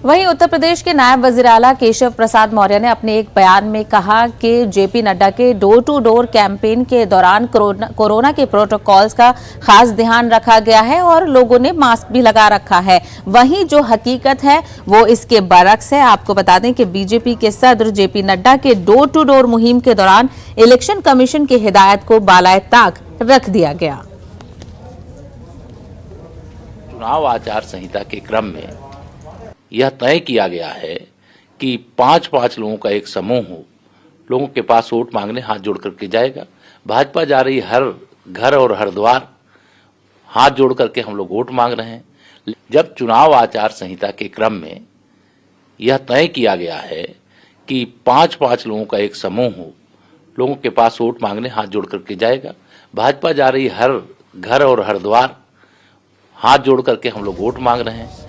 वहीं उत्तर प्रदेश के नायब वजीर आला केशव प्रसाद मौर्य ने अपने एक बयान में कहा कि जेपी नड्डा के डोर टू डोर कैंपेन के दौरान कोरोना के प्रोटोकॉल्स का खास ध्यान रखा गया है और लोगों ने मास्क भी लगा रखा है। वहीं जो हकीकत है वो इसके बरक्स है। आपको बता दें कि बीजेपी के सदर जेपी नड्डा के डोर टू डोर मुहिम के दौरान इलेक्शन कमीशन की हिदायत को बालाए ताक रख दिया गया। चुनाव आचार संहिता के क्रम में यह तय किया गया है कि 5-5 लोगों का एक समूह लोगों के पास वोट मांगने हाथ जोड़ करके जाएगा। भाजपा जा रही हर घर और हर द्वार हाथ जोड़ करके हम लोग वोट मांग रहे हैं। जब चुनाव आचार संहिता के क्रम में यह तय किया गया है कि 5-5 लोगों का एक समूह लोगों के पास वोट मांगने हाथ जोड़ करके जाएगा। भाजपा जा रही हर घर और हर द्वार हाथ जोड़ करके हम लोग वोट मांग रहे हैं।